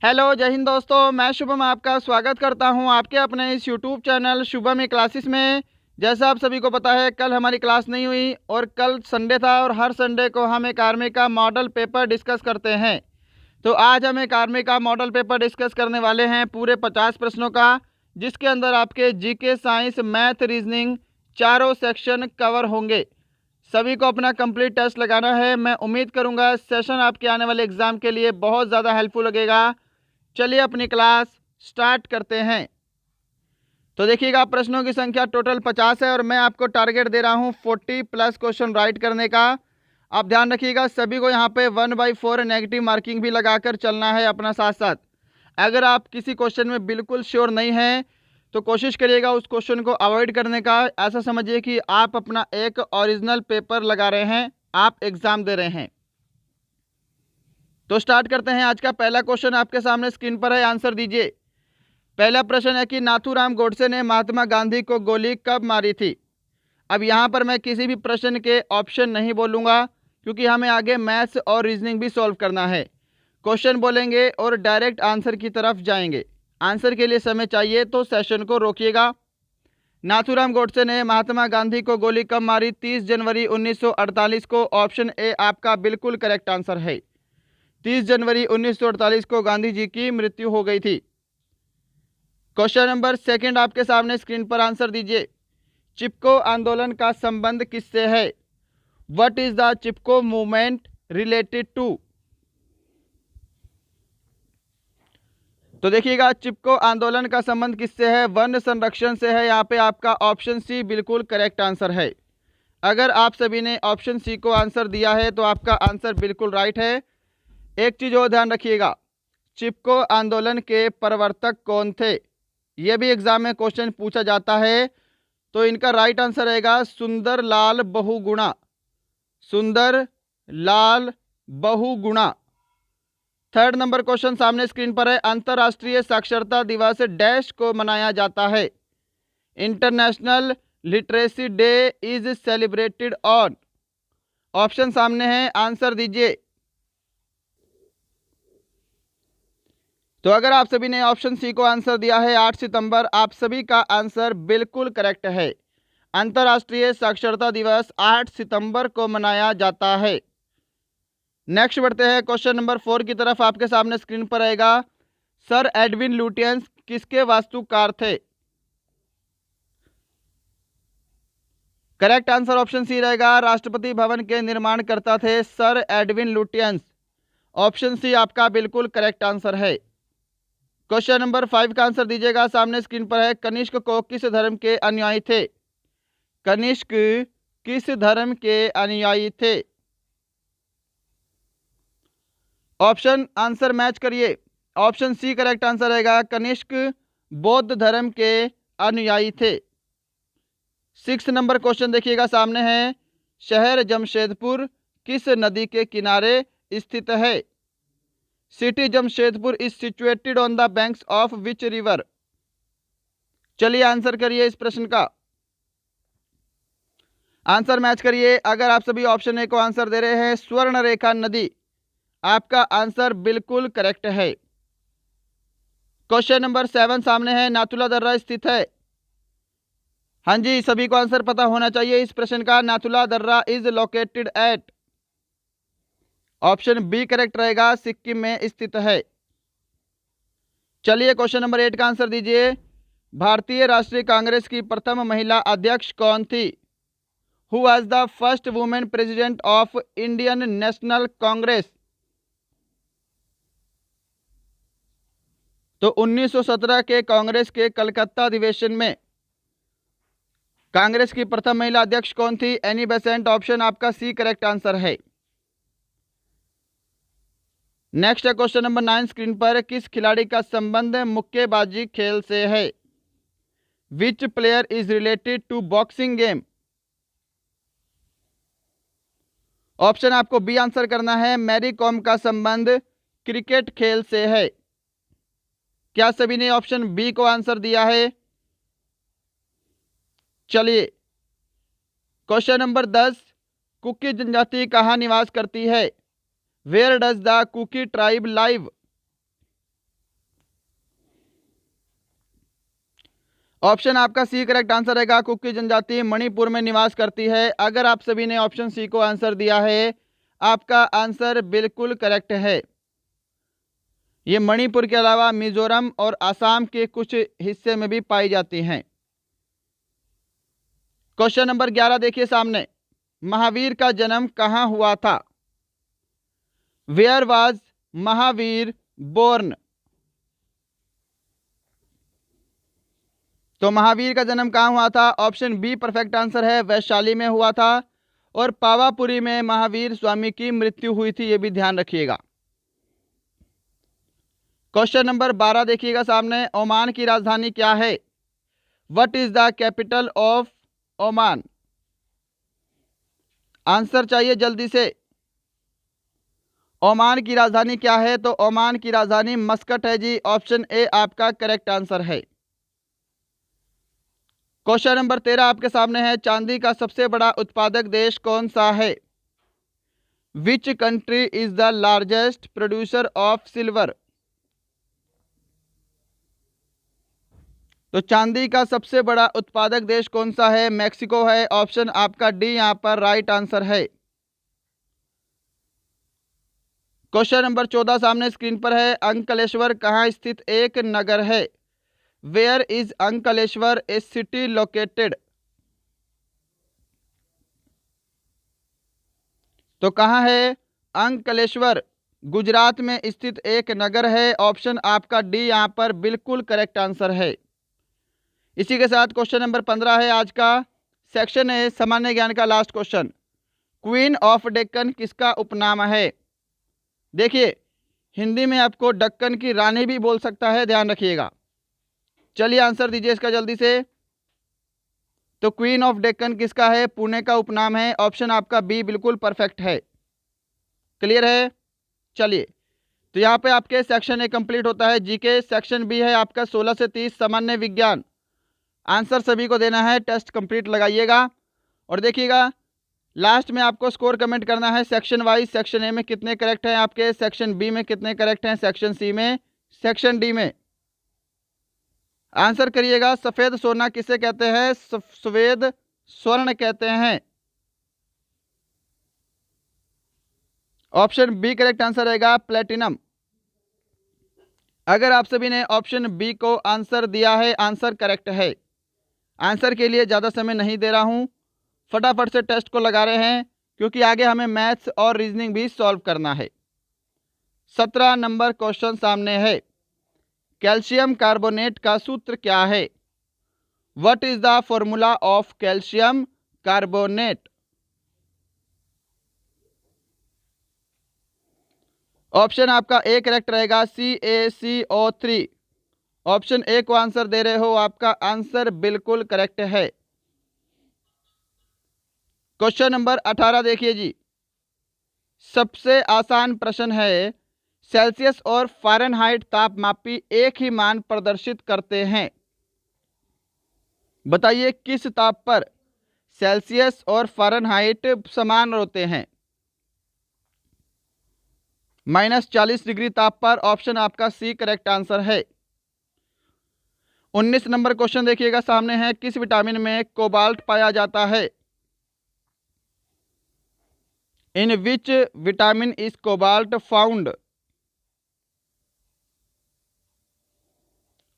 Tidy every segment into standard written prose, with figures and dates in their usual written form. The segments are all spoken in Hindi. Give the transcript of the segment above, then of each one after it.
हेलो जय हिंद दोस्तों, मैं शुभम आपका स्वागत करता हूं आपके अपने इस यूट्यूब चैनल शुभम क्लासेस में। जैसा आप सभी को पता है, कल हमारी क्लास नहीं हुई और कल संडे था और हर संडे को हम एक आर्मी का मॉडल पेपर डिस्कस करते हैं। तो आज हम एक आर्मी का मॉडल पेपर डिस्कस करने वाले हैं पूरे 50 प्रश्नों का, जिसके अंदर आपके जीके, साइंस, मैथ, रीजनिंग चारों सेक्शन कवर होंगे। सभी को अपना कंप्लीट टेस्ट लगाना है। मैं उम्मीद करूंगा सेशन आपके आने वाले एग्जाम के लिए बहुत ज़्यादा हेल्पफुल लगेगा। चलिए अपनी क्लास स्टार्ट करते हैं। तो देखिएगा, प्रश्नों की संख्या टोटल 50 है और मैं आपको टारगेट दे रहा हूं 40 प्लस क्वेश्चन राइट करने का। आप ध्यान रखिएगा, सभी को यहां पे 1/4 नेगेटिव मार्किंग भी लगाकर चलना है अपना साथ साथ। अगर आप किसी क्वेश्चन में बिल्कुल श्योर नहीं हैं तो कोशिश करिएगा उस क्वेश्चन को अवॉइड करने का। ऐसा समझिए कि आप अपना एक ओरिजिनल पेपर लगा रहे हैं, आप एग्ज़ाम दे रहे हैं। तो स्टार्ट करते हैं। आज का पहला क्वेश्चन आपके सामने स्क्रीन पर है, आंसर दीजिए। पहला प्रश्न है कि नाथूराम गोडसे ने महात्मा गांधी को गोली कब मारी थी। अब यहाँ पर मैं किसी भी प्रश्न के ऑप्शन नहीं बोलूँगा, क्योंकि हमें आगे मैथ्स और रीजनिंग भी सॉल्व करना है। क्वेश्चन बोलेंगे और डायरेक्ट आंसर की तरफ जाएंगे। आंसर के लिए समय चाहिए तो सेशन को रोकिएगा। नाथूराम गोडसे ने महात्मा गांधी को गोली कब मारी? 30 जनवरी 1948 को। ऑप्शन ए आपका बिल्कुल करेक्ट आंसर है। 30 जनवरी 1948 को गांधी जी की मृत्यु हो गई थी। क्वेश्चन नंबर सेकंड आपके सामने स्क्रीन पर, आंसर दीजिए। चिपको आंदोलन का संबंध किससे है? What is the Chipko movement related to? तो देखिएगा, चिपको आंदोलन का संबंध किससे है? वन संरक्षण से है। यहाँ पे आपका ऑप्शन सी बिल्कुल करेक्ट आंसर है। अगर आप सभी ने ऑप्शन सी को आंसर दिया है तो आपका आंसर बिल्कुल राइट है। एक चीज और ध्यान रखिएगा, चिपको आंदोलन के प्रवर्तक कौन थे? यह भी एग्जाम में क्वेश्चन पूछा जाता है। तो इनका राइट आंसर रहेगा सुंदर लाल बहुगुणा। सुंदर लाल बहुगुणा। थर्ड नंबर क्वेश्चन सामने स्क्रीन पर है। अंतर्राष्ट्रीय साक्षरता दिवस डैश को मनाया जाता है। International literacy day is celebrated on. Option सामने है, आंसर दीजिए। तो अगर आप सभी ने ऑप्शन सी को आंसर दिया है 8 सितंबर, आप सभी का आंसर बिल्कुल करेक्ट है। अंतर्राष्ट्रीय साक्षरता दिवस 8 सितंबर को मनाया जाता है। नेक्स्ट बढ़ते हैं क्वेश्चन नंबर 4 की तरफ। आपके सामने स्क्रीन पर रहेगा, सर एडविन लुटियंस किसके वास्तुकार थे? करेक्ट आंसर ऑप्शन सी रहेगा, राष्ट्रपति भवन के निर्माणकर्ता थे sir Edwin Lutyens. Option C आपका बिल्कुल करेक्ट आंसर है। क्वेश्चन नंबर 5 का आंसर दीजिएगा, सामने स्क्रीन पर है। कनिष्क को किस धर्म के अनुयायी थे? कनिष्क किस धर्म के अनुयायी थे? ऑप्शन आंसर मैच करिए। ऑप्शन सी करेक्ट आंसर रहेगा, कनिष्क बौद्ध धर्म के अनुयायी थे। 6 नंबर क्वेश्चन देखिएगा, सामने है। शहर जमशेदपुर किस नदी के किनारे स्थित है? City Jamshedpur is situated on the banks of which river? चलिए आंसर करिए इस प्रश्न का। आंसर मैच करिए। अगर आप सभी ऑप्शन ए को आंसर दे रहे हैं स्वर्ण रेखा नदी, आपका आंसर बिल्कुल करेक्ट है। क्वेश्चन नंबर 7 सामने है। नाथुला दर्रा स्थित है। हाँ जी, सभी को आंसर पता होना चाहिए इस प्रश्न का। नाथुला दर्रा is located at. Option B correct रहेगा, सिक्किम में स्थित है। चलिए क्वेश्चन नंबर 8 का आंसर दीजिए। भारतीय राष्ट्रीय कांग्रेस की प्रथम महिला अध्यक्ष कौन थी? Who was the first women president of Indian national Congress? तो 1917 के कांग्रेस के कलकत्ता अधिवेशन में कांग्रेस की प्रथम महिला अध्यक्ष कौन थी? Any Besant. ऑप्शन आपका सी करेक्ट आंसर है। नेक्स्ट है क्वेश्चन नंबर 9 स्क्रीन पर। किस खिलाड़ी का संबंध मुक्केबाजी खेल से है? Which player is related to boxing game? Option आपको बी आंसर करना है। मैरी कॉम का संबंध क्रिकेट खेल से है। क्या सभी ने ऑप्शन बी को आंसर दिया है? चलिए क्वेश्चन नंबर 10। कुकी जनजाति कहाँ निवास करती है? Where does the Kuki tribe live? Option आपका सी करेक्ट आंसर रहेगा। कुकी जनजाति मणिपुर में निवास करती है। अगर आप सभी ने ऑप्शन सी को आंसर दिया है, आपका आंसर बिल्कुल करेक्ट है। ये मणिपुर के अलावा मिजोरम और असम के कुछ हिस्से में भी पाई जाती हैं। क्वेश्चन नंबर 11 देखिए सामने, महावीर का जन्म कहाँ हुआ था? Where was Mahavir born? तो महावीर का जन्म कहाँ हुआ था? ऑप्शन बी परफेक्ट आंसर है, वैशाली में हुआ था। और पावापुरी में महावीर स्वामी की मृत्यु हुई थी, ये भी ध्यान रखिएगा। क्वेश्चन नंबर 12 देखिएगा सामने, ओमान की राजधानी क्या है? What is the capital of Oman? Answer चाहिए जल्दी से। ओमान की राजधानी क्या है? तो ओमान की राजधानी मस्कट है जी। ऑप्शन ए आपका करेक्ट आंसर है। क्वेश्चन नंबर 13 आपके सामने है, चांदी का सबसे बड़ा उत्पादक देश कौन सा है? Which country is the largest producer of silver? तो चांदी का सबसे बड़ा उत्पादक देश कौन सा है? मैक्सिको है। ऑप्शन आपका डी यहां पर राइट आंसर है। क्वेश्चन नंबर 14 सामने स्क्रीन पर है, अंकलेश्वर कहाँ स्थित एक नगर है? Where is Ankleshwar a city located? तो कहाँ है अंकलेश्वर? गुजरात में स्थित एक नगर है। ऑप्शन आपका डी यहां पर बिल्कुल करेक्ट आंसर है। इसी के साथ क्वेश्चन नंबर 15 है आज का, सेक्शन है सामान्य ज्ञान का last question. Queen of Deccan किसका उपनाम है? देखिए, हिंदी में आपको डक्कन की रानी भी बोल सकता है, ध्यान रखिएगा। चलिए आंसर दीजिए इसका जल्दी से। तो क्वीन ऑफ डेक्कन किसका है? पुणे का उपनाम है। ऑप्शन आपका बी बिल्कुल परफेक्ट है। क्लियर है? चलिए, तो यहाँ पे आपके सेक्शन ए कंप्लीट होता है। जीके सेक्शन बी है आपका 16 से 30 सामान्य विज्ञान। आंसर सभी को देना है, टेस्ट कंप्लीट लगाइएगा और देखिएगा लास्ट में आपको स्कोर कमेंट करना है सेक्शन वाइज। सेक्शन ए में कितने करेक्ट हैं आपके, सेक्शन बी में कितने करेक्ट हैं, सेक्शन सी में, सेक्शन डी में। आंसर करिएगा। सफेद सोना किसे कहते हैं? सफेद स्वर्ण कहते हैं। ऑप्शन बी करेक्ट आंसर रहेगा, प्लेटिनम। अगर आप सभी ने ऑप्शन बी को आंसर दिया है, आंसर करेक्ट है। आंसर के लिए ज़्यादा समय नहीं दे रहा हूं, फटाफट से टेस्ट को लगा रहे हैं क्योंकि आगे हमें मैथ्स और रीजनिंग भी सॉल्व करना है। 17 नंबर क्वेश्चन सामने है, कैल्शियम कार्बोनेट का सूत्र क्या है? What is the formula of calcium carbonate? Option आपका ए करेक्ट रहेगा, CaCO3। ऑप्शन ए को आंसर दे रहे हो, आपका आंसर बिल्कुल करेक्ट है। क्वेश्चन नंबर 18 देखिए जी, सबसे आसान प्रश्न है, सेल्सियस और फ़ारेनहाइट तापमापी एक ही मान प्रदर्शित करते हैं। बताइए किस ताप पर सेल्सियस और फ़ारेनहाइट समान होते हैं? -40 डिग्री ताप पर। ऑप्शन आपका सी करेक्ट आंसर है। 19 नंबर क्वेश्चन देखिएगा सामने है, किस विटामिन में कोबाल्ट पाया जाता है? In which vitamin is cobalt found?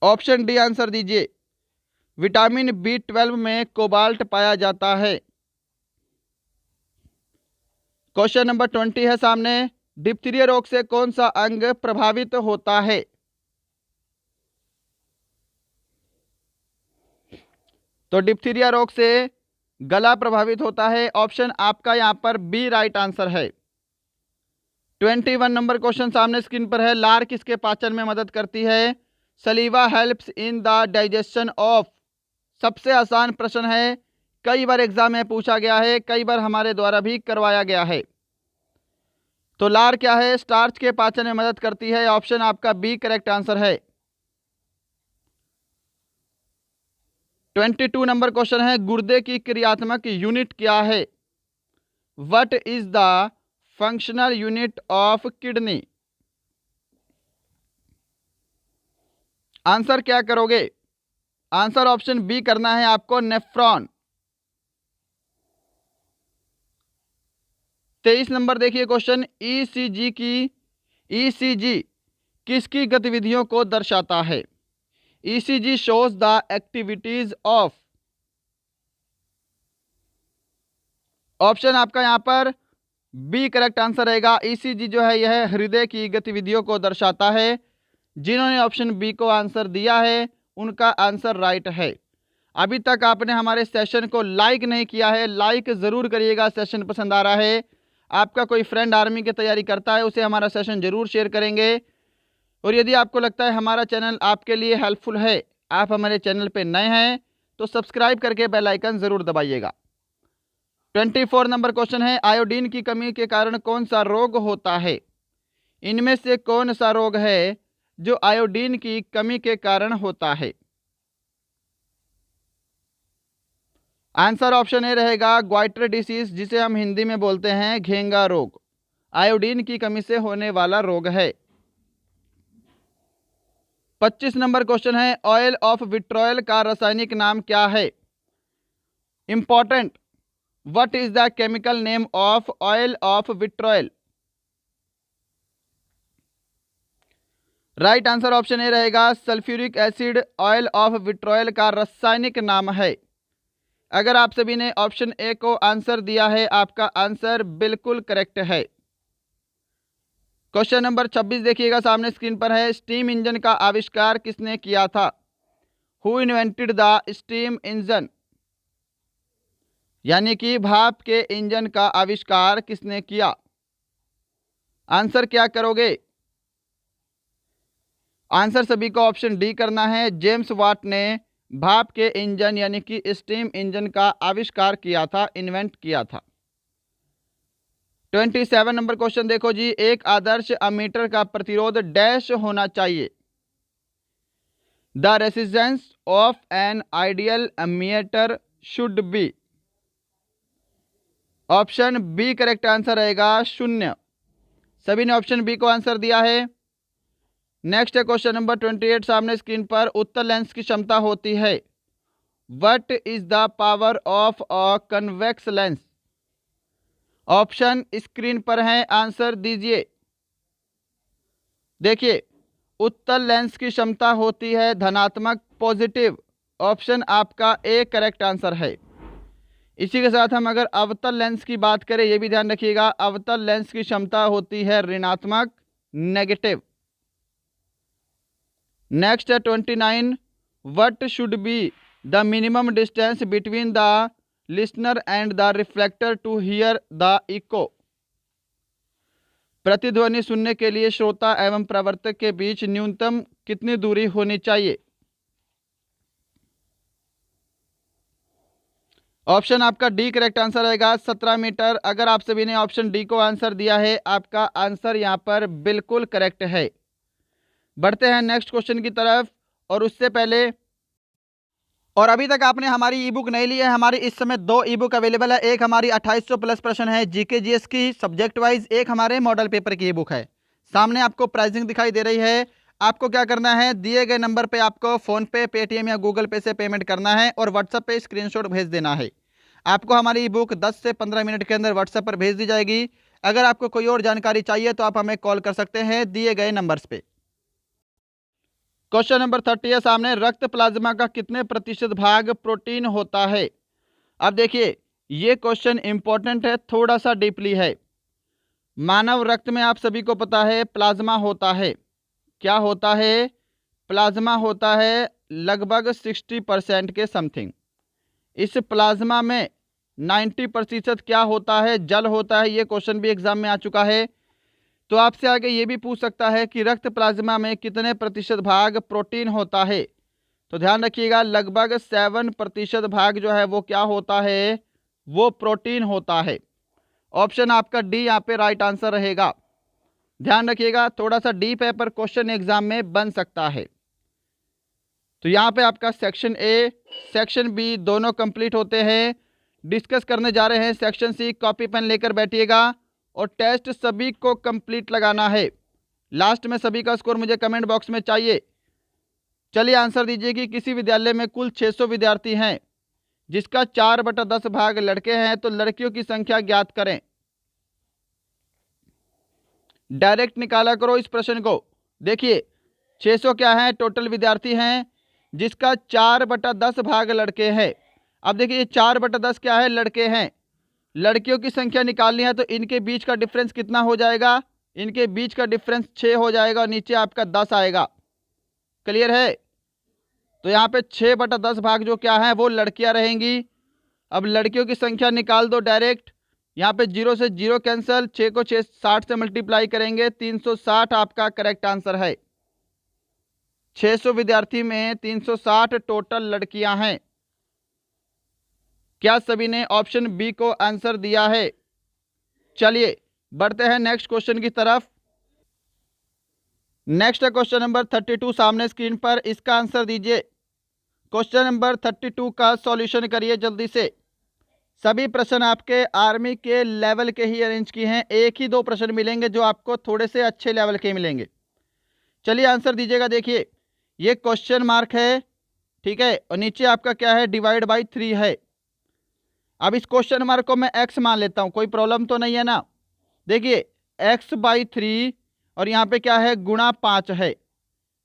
Option D answer दीजिए। विटामिन B12 में कोबाल्ट पाया जाता है। क्वेश्चन नंबर 20 है सामने, डिप्थीरिया रोग से कौन सा अंग प्रभावित होता है? तो डिप्थीरिया रोग से गला प्रभावित होता है। ऑप्शन आपका यहां पर बी राइट आंसर है। 21 नंबर क्वेश्चन सामने स्क्रीन पर है, लार किसके पाचन में मदद करती है? सलीवा helps in the digestion of. सबसे आसान प्रश्न है, कई बार एग्जाम में पूछा गया है, कई बार हमारे द्वारा भी करवाया गया है। तो लार क्या है? स्टार्च के पाचन में मदद करती है। ऑप्शन आपका बी करेक्ट आंसर है। 22 नंबर क्वेश्चन है, गुर्दे की क्रियात्मक यूनिट क्या है? What is the functional unit of kidney? Answer क्या करोगे? आंसर ऑप्शन बी करना है आपको, नेफ्रॉन। 23 नंबर देखिए क्वेश्चन, ईसीजी किसकी गतिविधियों को दर्शाता है? ECG shows the activities of. Option आपका यहां पर बी करेक्ट आंसर रहेगा। ईसीजी जो है यह हृदय की गतिविधियों को दर्शाता है। जिन्होंने ऑप्शन बी को आंसर दिया है उनका आंसर राइट है। अभी तक आपने हमारे सेशन को लाइक नहीं किया है, लाइक ज़रूर करिएगा। सेशन पसंद आ रहा है, आपका कोई फ्रेंड आर्मी की तैयारी करता है, उसे हमारा सेशन ज़रूर शेयर करेंगे। और यदि आपको लगता है हमारा चैनल आपके लिए हेल्पफुल है, आप हमारे चैनल पे नए हैं तो सब्सक्राइब करके बेल आइकन ज़रूर दबाइएगा। 24 नंबर क्वेश्चन है, आयोडीन की कमी के कारण कौन सा रोग होता है? इनमें से कौन सा रोग है जो आयोडीन की कमी के कारण होता है? आंसर ऑप्शन ए रहेगा, ग्वाइटर डिसीज, जिसे हम हिंदी में बोलते हैं घेंगा रोग। आयोडीन की कमी से होने वाला रोग है। 25 नंबर क्वेश्चन है, ऑयल ऑफ विट्रॉयल का रासायनिक नाम क्या है? Important, what is the chemical name of oil of vitriol? Right answer option A रहेगा, sulphuric acid oil of vitriol का रासायनिक नाम है। अगर आप सभी ने ऑप्शन ए को आंसर दिया है, आपका आंसर बिल्कुल करेक्ट है। क्वेश्चन नंबर 26 देखिएगा, सामने स्क्रीन पर है, स्टीम इंजन का आविष्कार किसने किया था? Who invented the steam engine? यानी कि भाप के इंजन का आविष्कार किसने किया? आंसर क्या करोगे? आंसर सभी को ऑप्शन डी करना है, जेम्स वाट ने भाप के इंजन यानी कि स्टीम इंजन का आविष्कार किया था, इन्वेंट किया था। 27 नंबर क्वेश्चन देखो जी, एक आदर्श अमीटर का प्रतिरोध डैश होना चाहिए? The resistance of an ideal ammeter should be. Option B correct answer रहेगा, 0। सभी ने ऑप्शन बी को आंसर दिया है। नेक्स्ट है क्वेश्चन नंबर 28, सामने स्क्रीन पर, उत्तल लेंस की क्षमता होती है। What is the power of a convex lens? Option screen पर है, आंसर दीजिए। देखिए, उत्तल लेंस की क्षमता होती है धनात्मक, पॉजिटिव। ऑप्शन आपका ए करेक्ट आंसर है। इसी के साथ हम अगर अवतल लेंस की बात करें, यह भी ध्यान रखिएगा, अवतल लेंस की क्षमता होती है ऋणात्मक, नेगेटिव। नेक्स्ट है 29, what should be the minimum distance between the listener and the reflector to hear the echo? प्रतिध्वनि सुनने के लिए श्रोता एवं प्रवर्तक के बीच न्यूनतम कितनी दूरी होनी चाहिए? ऑप्शन आपका डी करेक्ट आंसर रहेगा, 17 मीटर। अगर आप सभी ने ऑप्शन डी को आंसर दिया है, आपका आंसर यहां पर बिल्कुल करेक्ट है। बढ़ते हैं नेक्स्ट क्वेश्चन की तरफ, और उससे पहले, और अभी तक आपने हमारी ई बुक नहीं ली है, हमारी इस समय 2 ई बुक अवेलेबल है। एक हमारी 2800 प्लस प्रश्न है जीके जीएस की सब्जेक्ट वाइज, एक हमारे मॉडल पेपर की ई बुक है। सामने आपको प्राइसिंग दिखाई दे रही है। आपको क्या करना है, दिए गए नंबर पे आपको फ़ोन पे, पेटीएम या गूगल पे से पेमेंट करना है और व्हाट्सएप पे स्क्रीनशॉट भेज देना है। आपको हमारी ई बुक 10 से 15 मिनट के अंदर व्हाट्सएप पर भेज दी जाएगी। अगर आपको कोई और जानकारी चाहिए तो आप हमें कॉल कर सकते हैं दिए गए नंबर्स पे। क्वेश्चन नंबर 30 है सामने, रक्त प्लाज्मा का कितने प्रतिशत भाग प्रोटीन होता है? अब देखिए, ये क्वेश्चन इंपॉर्टेंट है, थोड़ा सा डीपली है। मानव रक्त में आप सभी को पता है प्लाज्मा होता है। क्या होता है? प्लाज्मा होता है लगभग 60% के समथिंग। इस प्लाज्मा में 90% क्या होता है? जल होता है। ये क्वेश्चन भी एग्जाम में आ चुका है। तो आपसे आगे ये भी पूछ सकता है कि रक्त प्लाज्मा में कितने प्रतिशत भाग प्रोटीन होता है? तो ध्यान रखिएगा, लगभग 7% भाग जो है वो क्या होता है? वो प्रोटीन होता है। ऑप्शन आपका डी यहाँ पे राइट आंसर रहेगा। ध्यान रखिएगा, थोड़ा सा डीप है पर क्वेश्चन एग्जाम में बन सकता है। तो यहाँ पे आपका सेक्शन ए, सेक्शन बी दोनों कंप्लीट होते हैं। डिस्कस करने जा रहे हैं सेक्शन सी। कॉपी पेन लेकर बैठिएगा और टेस्ट सभी को कंप्लीट लगाना है। लास्ट में सभी का स्कोर मुझे कमेंट बॉक्स में चाहिए। चलिए आंसर दीजिए कि किसी विद्यालय में कुल 600 विद्यार्थी हैं जिसका 4/10 भाग लड़के हैं, तो लड़कियों की संख्या ज्ञात करें। डायरेक्ट निकाला करो इस प्रश्न को। देखिए 600 क्या है, टोटल विद्यार्थी हैं जिसका 4/10 भाग लड़के हैं। अब देखिए ये 4/10 क्या है, लड़के हैं। लड़कियों की संख्या निकालनी है तो इनके बीच का डिफरेंस कितना हो जाएगा, इनके बीच का डिफरेंस 6 हो जाएगा और नीचे आपका 10 आएगा। क्लियर है? तो यहाँ पे 6/10 भाग जो क्या है वो लड़कियां रहेंगी। अब लड़कियों की संख्या निकाल दो डायरेक्ट। यहाँ पे 0 से 0 कैंसिल, 6 को 60 से मल्टीप्लाई करेंगे, 360 आपका करेक्ट आंसर है। 600 विद्यार्थी में 360 टोटल लड़कियां हैं। क्या सभी ने ऑप्शन बी को आंसर दिया है? चलिए बढ़ते हैं नेक्स्ट क्वेश्चन की तरफ। नेक्स्ट है क्वेश्चन नंबर 32 सामने स्क्रीन पर, इसका आंसर दीजिए। क्वेश्चन नंबर 32 का सॉल्यूशन करिए जल्दी से। सभी प्रश्न आपके आर्मी के लेवल के ही अरेंज किए हैं, एक ही दो प्रश्न मिलेंगे जो आपको थोड़े से अच्छे लेवल के मिलेंगे। चलिए आंसर दीजिएगा। देखिए ये क्वेश्चन मार्क है, ठीक है, और नीचे आपका क्या है, डिवाइड बाई 3 है। अब इस क्वेश्चन मार्क को मैं x मान लेता हूं, कोई प्रॉब्लम तो नहीं है ना। देखिए x/3 और यहाँ पे क्या है, गुणा 5 है,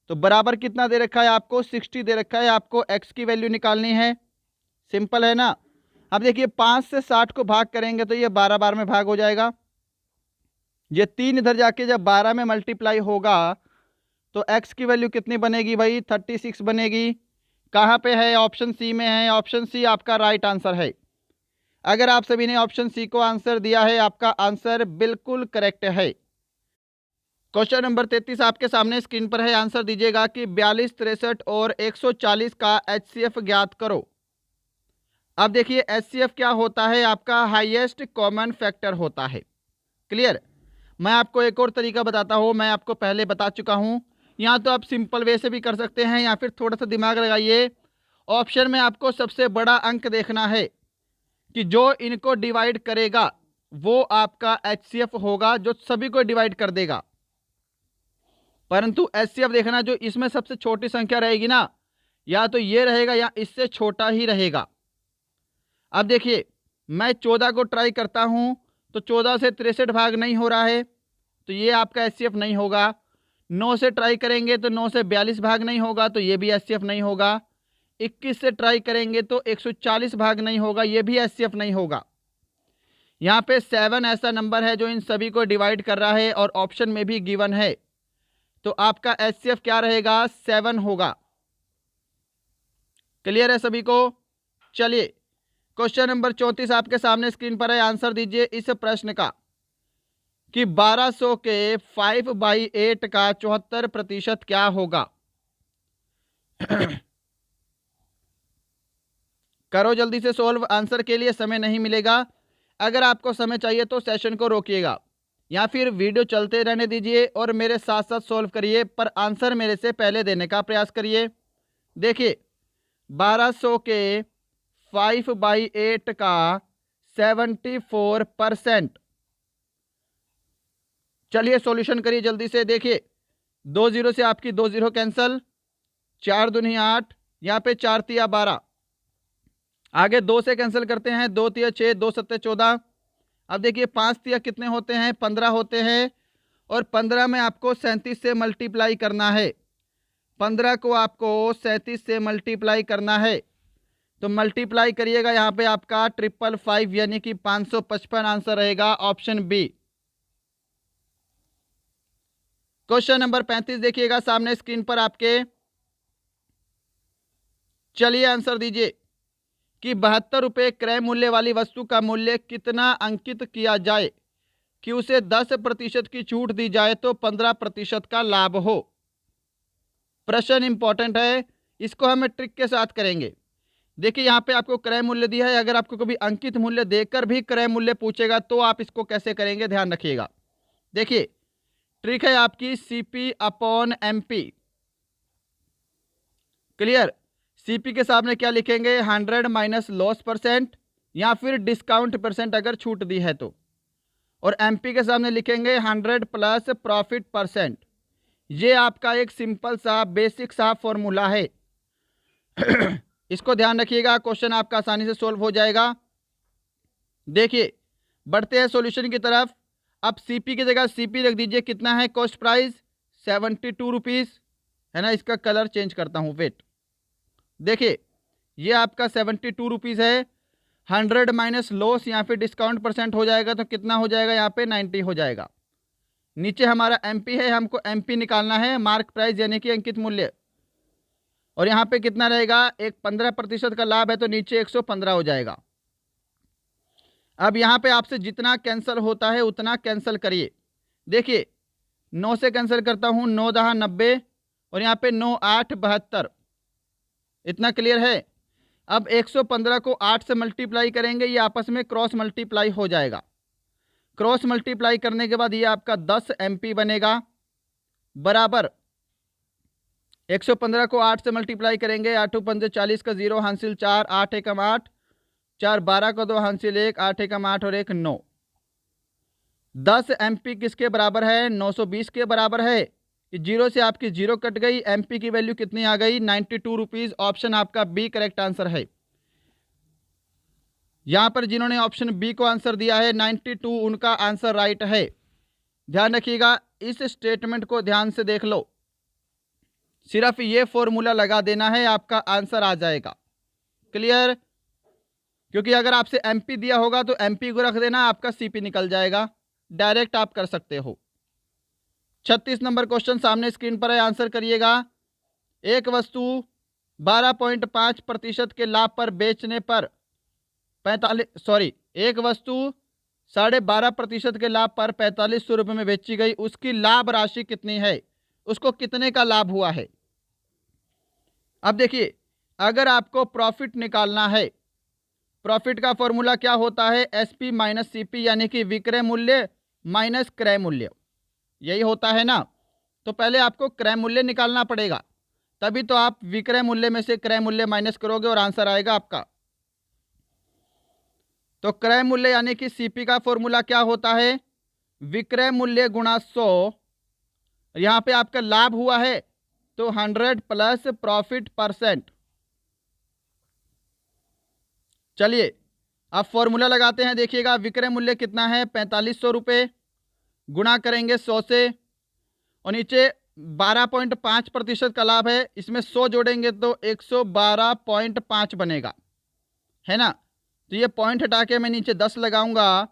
तो बराबर कितना दे रखा है आपको, 60 दे रखा है। आपको x की वैल्यू निकालनी है, सिंपल है ना। अब देखिए 5 से 60 को भाग करेंगे तो ये 12 बार में भाग हो जाएगा। ये 3 इधर जाके जब 12 में मल्टीप्लाई होगा तो x की वैल्यू कितनी बनेगी भाई, 36 बनेगी। कहाँ पे है, ऑप्शन सी में है। ऑप्शन सी आपका राइट आंसर है। अगर आप सभी ने ऑप्शन सी को आंसर दिया है, आपका आंसर बिल्कुल करेक्ट है। क्वेश्चन नंबर 33 आपके सामने स्क्रीन पर है, आंसर दीजिएगा कि 42, 63 और 140 का HCF ज्ञात करो। अब देखिए HCF क्या होता है, आपका हाईएस्ट कॉमन फैक्टर होता है। क्लियर? मैं आपको एक और तरीका बताता हूँ, मैं आपको पहले बता चुका हूँ। यहाँ तो आप सिंपल वे से भी कर सकते हैं या फिर थोड़ा सा दिमाग लगाइए। ऑप्शन में आपको सबसे बड़ा अंक देखना है कि जो इनको डिवाइड करेगा वो आपका HCF होगा, जो सभी को डिवाइड कर देगा। परंतु HCF देखना, जो इसमें सबसे छोटी संख्या रहेगी ना, या तो ये रहेगा या इससे छोटा ही रहेगा। अब देखिए मैं 14 को ट्राई करता हूं तो 14 से 63 भाग नहीं हो रहा है, तो ये आपका HCF नहीं होगा। 9 से ट्राई करेंगे तो 9 से 42 भाग नहीं होगा, तो ये भी HCF नहीं होगा। 21 से ट्राई करेंगे तो 140 भाग नहीं होगा, ये भी HCF नहीं होगा। यहाँ पे 7 ऐसा नंबर है जो इन सभी को डिवाइड कर रहा है और ऑप्शन में भी गिवन है, तो आपका HCF क्या रहेगा, 7 होगा। क्लियर है सभी को? चलिए क्वेश्चन नंबर 34 आपके सामने स्क्रीन पर है, आंसर दीजिए इस प्रश्न का कि 1200 के 5/8 का 74% क्या होगा। करो जल्दी से सोल्व, आंसर के लिए समय नहीं मिलेगा। अगर आपको समय चाहिए तो सेशन को रोकिएगा या फिर वीडियो चलते रहने दीजिए और मेरे साथ साथ सोल्व करिए, पर आंसर मेरे से पहले देने का प्रयास करिए। देखिए 1200 के 5/8 का 74%। चलिए सॉल्यूशन करिए जल्दी से। देखिए 2 0 से आपकी 2 0 कैंसल, 4 दूनी 8, यहाँ पे 4 तिया 12, आगे 2 से कैंसिल करते हैं, 2 तिया 6, 2 सत्ते 14। अब देखिए 5 तिया कितने होते हैं, 15 होते हैं, और 15 में आपको 37 से मल्टीप्लाई करना है। 15 को आपको 37 से मल्टीप्लाई करना है, तो मल्टीप्लाई करिएगा, यहाँ पे आपका 555 यानी कि 555 आंसर रहेगा, ऑप्शन बी। क्वेश्चन नंबर 35 देखिएगा सामने स्क्रीन पर आपके। चलिए आंसर दीजिए कि 72 रुपये क्रय मूल्य वाली वस्तु का मूल्य कितना अंकित किया जाए कि उसे 10% की छूट दी जाए तो 15% का लाभ हो। प्रश्न इंपॉर्टेंट है, इसको हम ट्रिक के साथ करेंगे। देखिए यहाँ पे आपको क्रय मूल्य दिया है, अगर आपको कभी अंकित मूल्य देकर भी क्रय मूल्य पूछेगा तो आप इसको कैसे करेंगे, ध्यान रखिएगा। देखिए ट्रिक है आपकी CP/MP। क्लियर? CP के सामने क्या लिखेंगे, 100 माइनस लॉस परसेंट या फिर डिस्काउंट परसेंट अगर छूट दी है तो, और MP के सामने लिखेंगे 100 प्लस प्रॉफिट परसेंट। ये आपका एक सिंपल सा बेसिक सा फॉर्मूला है। इसको ध्यान रखिएगा, क्वेश्चन आपका आसानी से सोल्व हो जाएगा। देखिए बढ़ते हैं सॉल्यूशन की तरफ। अब सीपी की जगह सीपी रख दीजिए। कितना है कॉस्ट प्राइस? 72 रुपीज़ है ना। इसका कलर चेंज करता हूँ, वेट। देखिए ये आपका 72 रुपीज़ है। 100 माइनस लॉस या फिर डिस्काउंट परसेंट हो जाएगा तो कितना हो जाएगा? यहाँ पे 90 हो जाएगा। नीचे हमारा एमपी है, हमको एमपी निकालना है, मार्क प्राइस यानी कि अंकित मूल्य। और यहाँ पे कितना रहेगा? एक 15% का लाभ है तो नीचे 115 हो जाएगा। अब यहाँ पे आपसे जितना कैंसिल होता है उतना कैंसिल करिए। देखिए 9 से कैंसिल करता हूँ, 9 दहा 90 और यहाँ पे 9 8 72। इतना क्लियर है। अब 115 को 8 से मल्टीप्लाई करेंगे, ये आपस में क्रॉस मल्टीप्लाई हो जाएगा। क्रॉस मल्टीप्लाई करने के बाद ये आपका 10 एमपी बनेगा, बराबर 115 को 8 से मल्टीप्लाई करेंगे। 8 पंजे 40 का 0 हासिल 4, 8 एकम 8, 4 12 का 2 हासिल 1, 8 एकम 8 और 1 9। 10 एमपी किसके बराबर है? 920 के बराबर है। जीरो से आपकी जीरो कट गई, एमपी की वैल्यू कितनी आ गई? 92 रुपीज़। ऑप्शन आपका बी करेक्ट आंसर है। यहां पर जिन्होंने ऑप्शन बी को आंसर दिया है 92, उनका आंसर राइट है। ध्यान रखिएगा, इस स्टेटमेंट को ध्यान से देख लो। सिर्फ ये फॉर्मूला लगा देना है, आपका आंसर आ जाएगा। क्लियर? क्योंकि अगर आपसे एमपी दिया होगा तो एमपी को रख देना, आपका सीपी निकल जाएगा। डायरेक्ट आप कर सकते हो। 36 नंबर क्वेश्चन सामने स्क्रीन पर है, आंसर करिएगा। एक वस्तु 12.5% के लाभ पर बेचने पर एक वस्तु 12.5% के लाभ पर 4500 रुपये में बेची गई, उसकी लाभ राशि कितनी है? उसको कितने का लाभ हुआ है? अब देखिए अगर आपको प्रॉफिट निकालना है, प्रॉफिट का फॉर्मूला क्या होता है? एसपी माइनस सीपी यानी कि विक्रय मूल्य माइनस क्रय मूल्य, यही होता है ना। तो पहले आपको क्रय मूल्य निकालना पड़ेगा, तभी तो आप विक्रय मूल्य में से क्रय मूल्य माइनस करोगे और आंसर आएगा आपका। तो क्रय मूल्य यानी कि सीपी का फॉर्मूला क्या होता है? विक्रय मूल्य गुणा 100। यहां पे आपका लाभ हुआ है तो 100 प्लस प्रॉफिट परसेंट। चलिए अब फॉर्मूला लगाते हैं। देखिएगा विक्रय मूल्य कितना है? 4500 रुपये, गुणा करेंगे 100 से और नीचे 12.5% का लाभ है, इसमें 100 जोड़ेंगे तो 112.5 बनेगा, है ना। तो ये पॉइंट हटा के मैं नीचे 10 लगाऊंगा,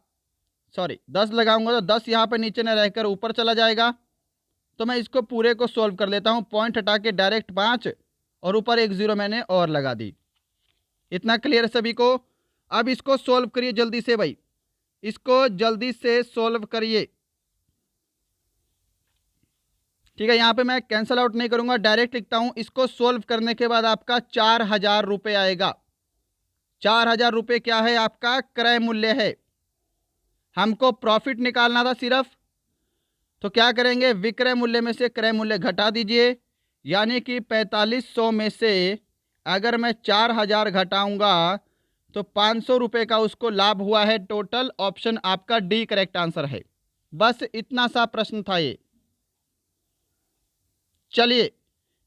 10 लगाऊंगा तो 10 यहाँ पर नीचे न रहकर ऊपर चला जाएगा। तो मैं इसको पूरे को सॉल्व कर लेता हूँ। पॉइंट हटा के डायरेक्ट 5 और ऊपर 1 0 मैंने और लगा दी। इतना क्लियर है सभी को? अब इसको सॉल्व करिए जल्दी से भाई, इसको जल्दी से सॉल्व करिए। ठीक है, यहाँ पे मैं कैंसल आउट नहीं करूंगा, डायरेक्ट लिखता हूं। इसको सॉल्व करने के बाद आपका 4000 रुपये आएगा। 4000 रुपये क्या है? आपका क्रय मूल्य है। हमको प्रॉफिट निकालना था सिर्फ, तो क्या करेंगे? विक्रय मूल्य में से क्रय मूल्य घटा दीजिए, यानी कि 4500 में से अगर मैं 4000 घटाऊंगा तो 500 रुपये का उसको लाभ हुआ है टोटल। ऑप्शन आपका डी करेक्ट आंसर है। बस इतना सा प्रश्न था ये। चलिए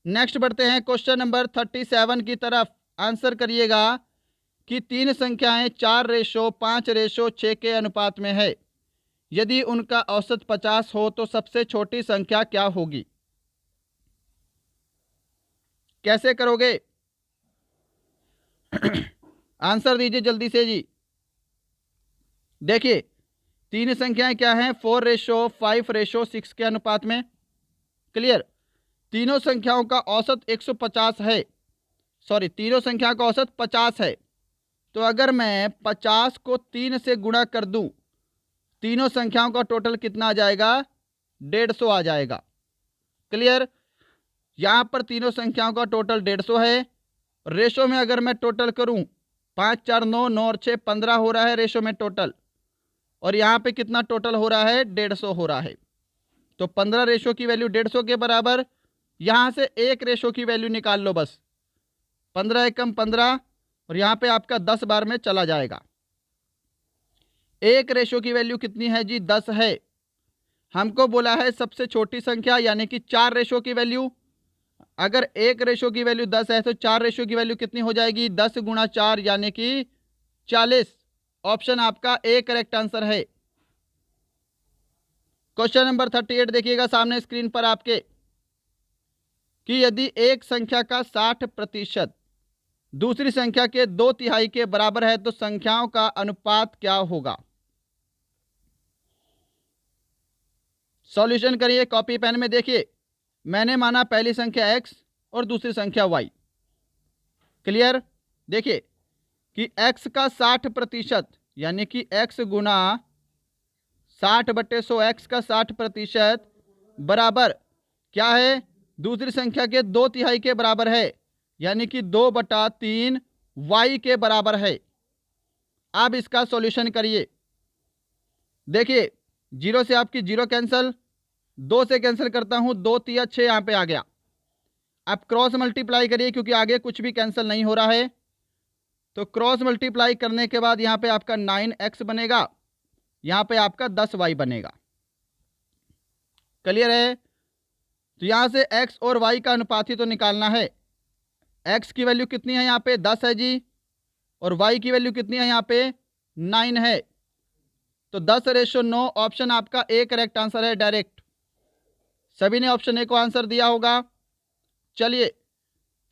नेक्स्ट बढ़ते हैं क्वेश्चन नंबर 37 की तरफ। आंसर करिएगा कि 3 संख्याएं 4:5:6 के अनुपात में है। यदि उनका औसत 50 हो तो सबसे छोटी संख्या क्या होगी? कैसे करोगे? आंसर दीजिए जल्दी से जी। देखिए 3 संख्याएं क्या हैं? 4:5:6 के अनुपात में। क्लियर? तीनों संख्याओं का औसत 150 है, तीनों संख्या का औसत 50 है। तो अगर मैं 50 को 3 से गुणा कर दूं, तीनों संख्याओं का टोटल कितना आ जाएगा? 150 आ जाएगा। क्लियर? यहां पर तीनों संख्याओं का टोटल 150 है। रेशो में अगर मैं टोटल करूं, 5 4 9 9 और 6 15 हो रहा है रेशो में टोटल, और यहाँ पे कितना टोटल हो रहा है? 150 हो रहा है। तो 15 रेशो की वैल्यू 150 के बराबर। यहाँ से एक रेशो की वैल्यू निकाल लो बस, 15 एकम 15 और यहाँ पे आपका 10 बार में चला जाएगा। एक रेशो की वैल्यू कितनी है जी? 10 है। हमको बोला है सबसे छोटी संख्या यानी कि 4 रेशो की वैल्यू। अगर 1 रेशो की वैल्यू 10 है तो 4 रेशो की वैल्यू कितनी हो जाएगी? 10 गुणा 4 यानी कि 40। ऑप्शन आपका ए करेक्ट आंसर है। क्वेश्चन नंबर 38 देखिएगा सामने स्क्रीन पर आपके कि यदि एक संख्या का 60% दूसरी संख्या के 2/3 के बराबर है तो संख्याओं का अनुपात क्या होगा? सॉल्यूशन करिए कॉपी पेन में। देखिए, मैंने माना पहली संख्या x और दूसरी संख्या y। क्लियर? देखिए कि x का 60% यानी कि x गुना 60/100, x का 60% बराबर क्या है? दूसरी संख्या के 2/3 के बराबर है यानी कि 2/3 y के बराबर है। अब इसका सॉल्यूशन करिए। देखिए, 0 से आपकी 0 कैंसिल, 2 से कैंसिल करता हूं, 2 3 6 यहां पे आ गया। अब क्रॉस मल्टीप्लाई करिए क्योंकि आगे कुछ भी कैंसिल नहीं हो रहा है। तो क्रॉस मल्टीप्लाई करने के बाद यहां पे आपका 9x बनेगा, यहां पे आपका 10y बनेगा। क्लियर है? तो यहां से x और y का अनुपात ही तो निकालना है। x की वैल्यू कितनी है? यहां पे 10 है जी, और y की वैल्यू कितनी है? यहां पे 9 है। तो 10:9 ऑप्शन आपका ए करेक्ट आंसर है डायरेक्ट। सभी ने ऑप्शन ए को आंसर दिया होगा। चलिए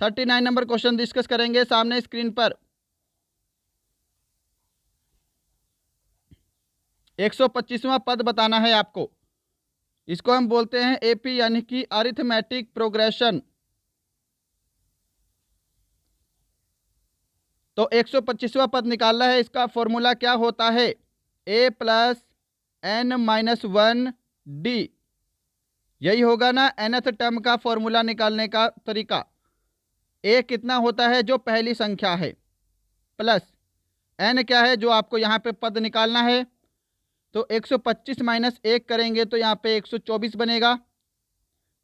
39 नंबर क्वेश्चन डिस्कस करेंगे सामने स्क्रीन पर। 125वां पद बताना है आपको। इसको हम बोलते हैं एपी यानी कि अरिथमेटिक प्रोग्रेशन। तो 125वां पद निकालना है। इसका फॉर्मूला क्या होता है? a plus n minus 1 D. यही होगा ना nth टर्म का फॉर्मूला निकालने का तरीका। a कितना होता है? जो पहली संख्या है, प्लस n क्या है? जो आपको यहाँ पे पद निकालना है। तो 125 माइनस 1 करेंगे तो यहाँ पे 124 बनेगा।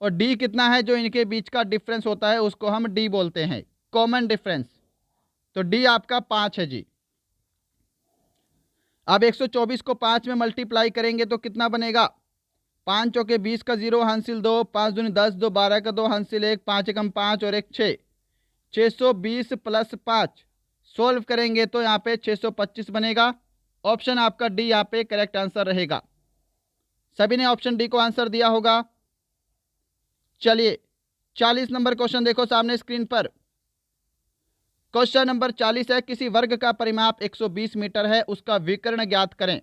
और d कितना है? जो इनके बीच का डिफरेंस होता है उसको हम d बोलते हैं, कॉमन डिफरेंस। तो d आपका 5 है जी। अब 124 को 5 में मल्टीप्लाई करेंगे तो कितना बनेगा? 5 चौके 20 का 0 हासिल 2, 5 दूनी 10, 2 12 का 2 हासिल 1, 5 एकम 5 और 1 6, 620 प्लस 5 सोल्व करेंगे तो यहाँ पे 625 बनेगा। ऑप्शन आपका डी यहाँ पे करेक्ट आंसर रहेगा। सभी ने ऑप्शन डी को आंसर दिया होगा। चलिए 40 नंबर क्वेश्चन देखो सामने स्क्रीन पर। क्वेश्चन नंबर 40 है, किसी वर्ग का परिमाप 120 मीटर है, उसका विकर्ण ज्ञात करें।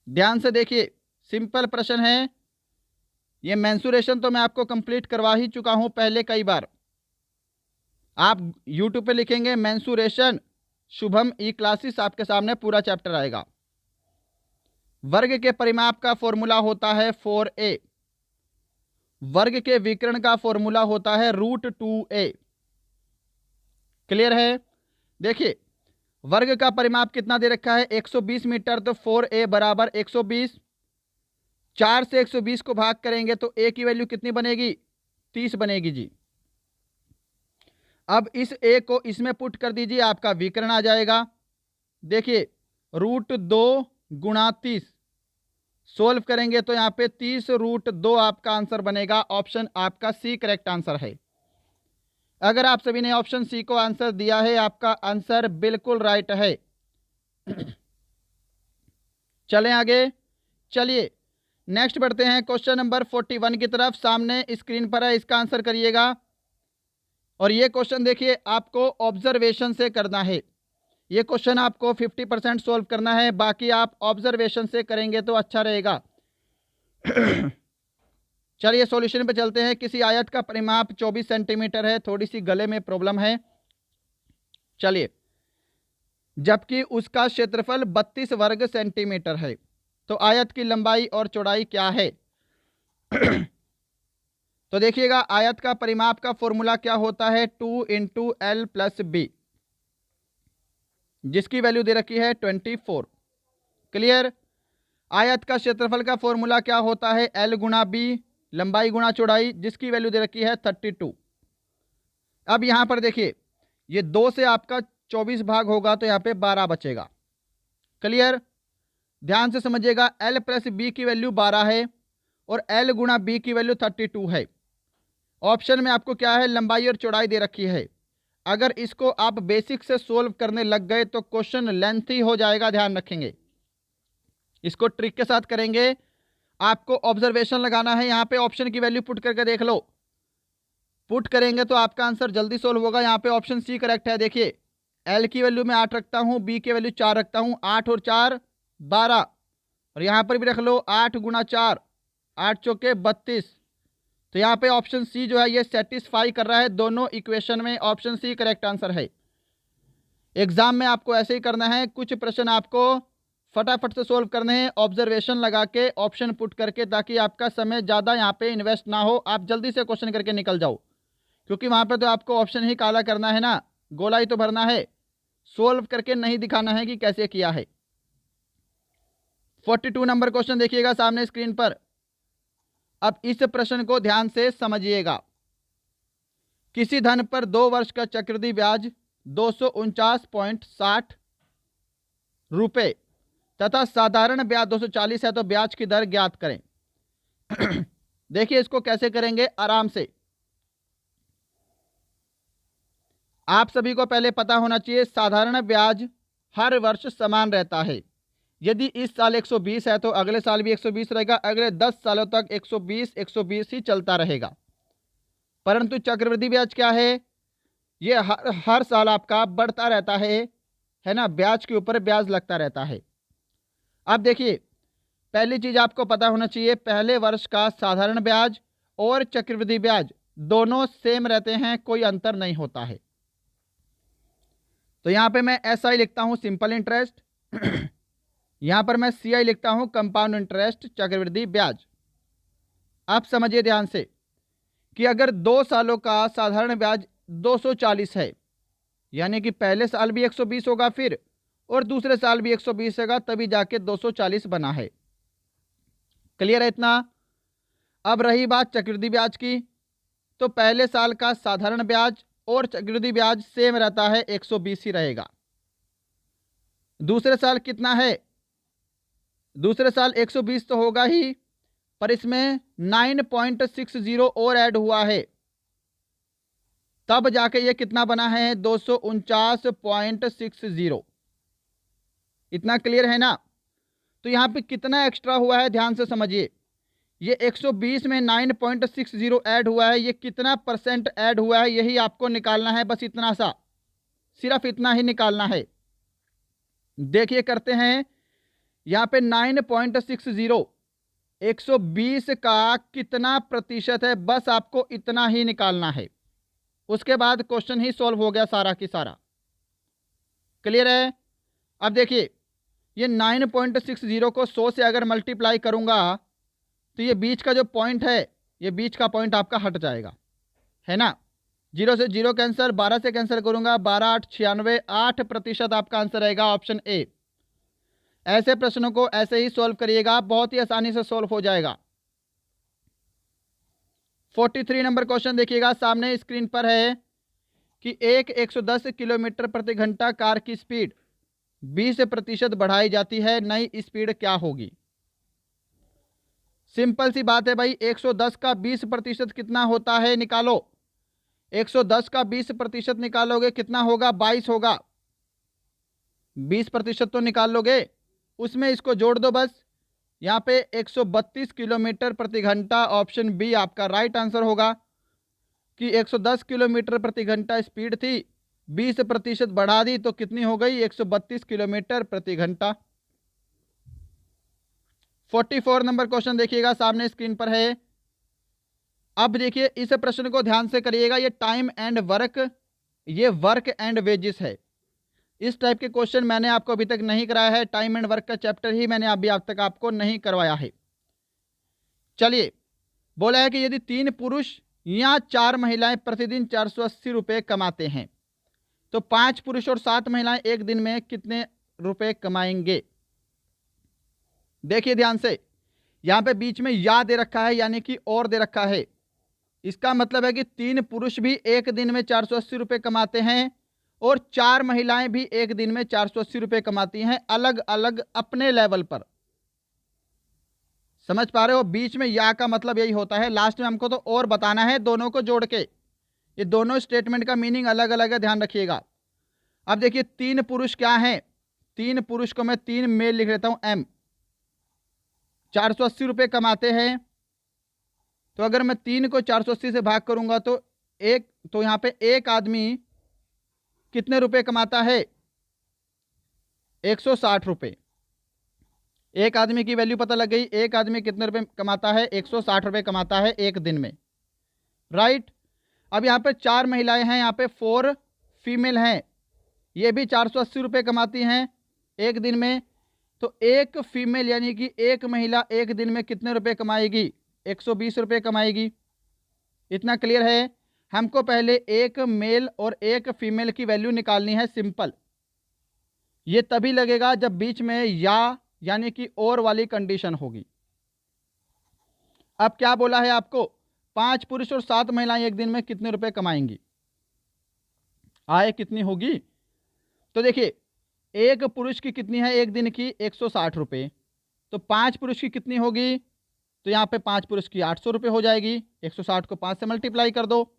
ध्यान से देखिए, सिंपल प्रश्न है। ये मेंसुरेशन तो मैं आपको कंप्लीट करवा ही चुका हूं पहले कई बार। आप YouTube पे लिखेंगे मेंसुरेशन शुभम ई क्लासेस, आपके सामने पूरा चैप्टर आएगा। वर्ग के परिमाप का फॉर्मूला होता है 4a। वर्ग के विकर्ण का फॉर्मूला होता है √2a। क्लियर है? देखिए, वर्ग का परिमाप कितना दे रखा है? 120 मीटर। तो 4a बराबर 120। 4 से 120 को भाग करेंगे तो a की वैल्यू कितनी बनेगी? 30 बनेगी जी। अब इस a को इसमें पुट कर दीजिए, आपका विकर्ण आ जाएगा। देखिए, √2 गुणा 30 सोल्व करेंगे तो यहाँ पे 30√2 आपका आंसर बनेगा। ऑप्शन आपका सी करेक्ट आंसर है। अगर आप सभी ने ऑप्शन सी को आंसर दिया है, आपका आंसर बिल्कुल राइट है। चलें आगे। चलिए नेक्स्ट बढ़ते हैं क्वेश्चन नंबर 41 की तरफ। सामने स्क्रीन पर है, इसका आंसर करिएगा। और ये क्वेश्चन देखिए आपको ऑब्जर्वेशन से करना है। ये क्वेश्चन आपको 50% सोल्व करना है, बाकी आप ऑब्जर्वेशन से करेंगे तो अच्छा रहेगा। चलिए सॉल्यूशन पे चलते हैं। किसी आयत का परिमाप 24 सेंटीमीटर है, थोड़ी सी गले में प्रॉब्लम है। चलिए, जबकि उसका क्षेत्रफल 32 वर्ग सेंटीमीटर है, तो आयत की लंबाई और चौड़ाई क्या है? तो देखिएगा, आयत का परिमाप का फॉर्मूला क्या होता है? 2 × L + B, जिसकी वैल्यू दे रखी है 24। क्लियर? आयत का क्षेत्रफल का फॉर्मूला क्या होता है? L गुणा B, लंबाई गुणा चौड़ाई, जिसकी वैल्यू दे रखी है 32। अब यहां पर देखिए, ये 2 से आपका 24 भाग होगा तो यहाँ पे 12 बचेगा। क्लियर? ध्यान से समझिएगा, L प्लस बी की वैल्यू 12 है और L गुणा बी की वैल्यू 32 है। ऑप्शन में आपको क्या है, लंबाई और चौड़ाई दे रखी है। अगर इसको आप बेसिक से सोल्व करने लग गए तो क्वेश्चन लेंथी हो जाएगा, ध्यान रखेंगे। इसको ट्रिक के साथ करेंगे। आपको ऑब्जर्वेशन लगाना है, यहाँ पे ऑप्शन की वैल्यू पुट करके देख लो। पुट करेंगे तो आपका आंसर जल्दी सोल्व होगा। यहाँ पे ऑप्शन सी करेक्ट है। देखिए, एल की वैल्यू मैं 8 रखता हूँ, बी की वैल्यू 4 रखता हूँ, 8 और 4 12, और यहाँ पर भी रख लो 8 गुणा 4, 8 चौके 32। तो यहाँ पे ऑप्शन सी जो है ये सेटिस्फाई कर रहा है दोनों इक्वेशन में। ऑप्शन सी करेक्ट आंसर है। एग्जाम में आपको ऐसे ही करना है, कुछ प्रश्न आपको फटाफट से सोल्व करने हैं ऑब्जर्वेशन लगा के, ऑप्शन पुट करके, ताकि आपका समय ज़्यादा यहाँ पे इन्वेस्ट ना हो, आप जल्दी से क्वेश्चन करके निकल जाओ। क्योंकि वहाँ पे तो आपको ऑप्शन ही काला करना है ना, गोला ही तो भरना है, सोल्व करके नहीं दिखाना है कि कैसे किया है। 42 नंबर क्वेश्चन देखिएगा सामने स्क्रीन पर। अब इस प्रश्न को ध्यान से समझिएगा। किसी धन पर 2 वर्ष का चक्रवृद्धि ब्याज 249.60 रुपये तथा साधारण ब्याज 240 है, तो ब्याज की दर ज्ञात करें। देखिए इसको कैसे करेंगे, आराम से। आप सभी को पहले पता होना चाहिए, साधारण ब्याज हर वर्ष समान रहता है। यदि इस साल 120 है तो अगले साल भी 120 रहेगा, अगले 10 सालों तक 120 ही चलता रहेगा। परंतु चक्रवृद्धि ब्याज क्या है, ये हर साल आपका बढ़ता रहता है ना, ब्याज के ऊपर ब्याज लगता रहता है। अब देखिए, पहली चीज आपको पता होना चाहिए, पहले वर्ष का साधारण ब्याज और चक्रवृद्धि ब्याज दोनों सेम रहते हैं, कोई अंतर नहीं होता है। तो यहां पे मैं SI लिखता हूं, सिंपल इंटरेस्ट। यहां पर मैं CI लिखता हूं, कंपाउंड इंटरेस्ट, चक्रवृद्धि ब्याज। आप समझिए ध्यान से कि अगर 2 सालों का साधारण ब्याज 240 है, यानी कि पहले साल भी 120 होगा फिर, और दूसरे साल भी 120 होगा, तभी जाके 240 बना है। क्लियर है इतना। अब रही बात चक्रवृद्धि ब्याज की, तो पहले साल का साधारण ब्याज और चक्रवृद्धि ब्याज सेम रहता है, 120 ही रहेगा। दूसरे साल कितना है, दूसरे साल 120 तो होगा ही, पर इसमें 9.60 और ऐड हुआ है, तब जाके ये कितना बना है, 249.60। इतना क्लियर है ना। तो यहाँ पे कितना एक्स्ट्रा हुआ है, ध्यान से समझिए। ये 120 में 9.60 ऐड हुआ है, ये कितना परसेंट ऐड हुआ है, यही आपको निकालना है। बस इतना सा, सिर्फ इतना ही निकालना है। देखिए करते हैं, यहाँ पे 9.60 120 का कितना प्रतिशत है, बस आपको इतना ही निकालना है। उसके बाद क्वेश्चन ही सॉल्व हो गया सारा की सारा। क्लियर है। अब देखिए, ये 9.60 को 100 से अगर मल्टीप्लाई करूंगा तो ये बीच का जो पॉइंट है, ये बीच का पॉइंट आपका हट जाएगा, है ना। 0 से 0 कैंसर, 12 से कैंसर करूंगा, 12 8 96, 8% आपका आंसर रहेगा, ऑप्शन ए। ऐसे प्रश्नों को ऐसे ही सॉल्व करिएगा, बहुत ही आसानी से सॉल्व हो जाएगा। 43 नंबर क्वेश्चन देखिएगा, सामने स्क्रीन पर है कि एक 110 किलोमीटर प्रति घंटा कार की स्पीड 20% बढ़ाई जाती है, नई स्पीड क्या होगी। सिंपल सी बात है भाई, 110 का 20% कितना होता है, निकालो। 110 का 20% निकालोगे कितना होगा, 22 होगा। 20% तो निकाल लोगे, उसमें इसको जोड़ दो बस। यहाँ पे 132 किलोमीटर प्रति घंटा, ऑप्शन बी आपका राइट आंसर होगा कि 110 किलोमीटर प्रति घंटा स्पीड थी, 20% बढ़ा दी तो कितनी हो गई, 132 किलोमीटर प्रति घंटा। 44 नंबर क्वेश्चन देखिएगा, सामने स्क्रीन पर है। अब देखिए इस प्रश्न को ध्यान से करिएगा, ये टाइम एंड वर्क, ये वर्क एंड वेजेस है। इस टाइप के क्वेश्चन मैंने आपको अभी तक नहीं कराया है, टाइम एंड वर्क का चैप्टर ही मैंने अभी अब तक आपको नहीं करवाया है। चलिए, बोला है कि यदि 3 पुरुष या 4 महिलाएं प्रतिदिन 480 रुपये कमाते हैं, तो 5 पुरुष और 7 महिलाएं एक दिन में कितने रुपए कमाएंगे। देखिए ध्यान से, यहां पे बीच में या दे रखा है, यानी कि और दे रखा है। इसका मतलब है कि 3 पुरुष भी एक दिन में 480 रुपये कमाते हैं और 4 महिलाएं भी एक दिन में 480 रुपये कमाती हैं, अलग अलग अपने लेवल पर। समझ पा रहे हो? बीच में या का मतलब यही होता है, लास्ट में हमको तो और बताना है दोनों को जोड़ के। ये दोनों स्टेटमेंट का मीनिंग अलग अलग है, ध्यान रखिएगा। अब देखिए 3 पुरुष क्या हैं, 3 पुरुष को मैं 3 मेल लिख लेता हूं, एम 480 रुपये कमाते हैं। तो अगर मैं 3 को 480 से भाग करूंगा तो यहाँ पे एक आदमी कितने रुपए कमाता है? 160 रुपये। एक आदमी की वैल्यू पता लग गई, एक आदमी कितने रुपए कमाता है? 160 रुपये कमाता है एक दिन में, राइट। अब यहाँ पे 4 महिलाएं हैं, यहाँ पे 4 फीमेल हैं, ये भी 480 रुपये कमाती हैं एक दिन में। तो एक फीमेल यानी कि एक महिला एक दिन में कितने रुपए कमाएगी? 120 रुपये कमाएगी। इतना क्लियर है? हमको पहले एक मेल और एक फीमेल की वैल्यू निकालनी है, सिंपल। ये तभी लगेगा जब बीच में या यानी कि और वाली कंडीशन होगी। अब क्या बोला है आपको? 5 पुरुष और 7 महिलाएं एक दिन में कितने रुपए कमाएंगी? आय कितनी होगी? तो देखिए, एक पुरुष की कितनी है एक दिन की? 160 रुपये। तो 5 पुरुष की कितनी होगी? तो यहाँ पे 5 पुरुष की 800 रुपये हो जाएगी। 160 को 5 से मल्टीप्लाई कर दो,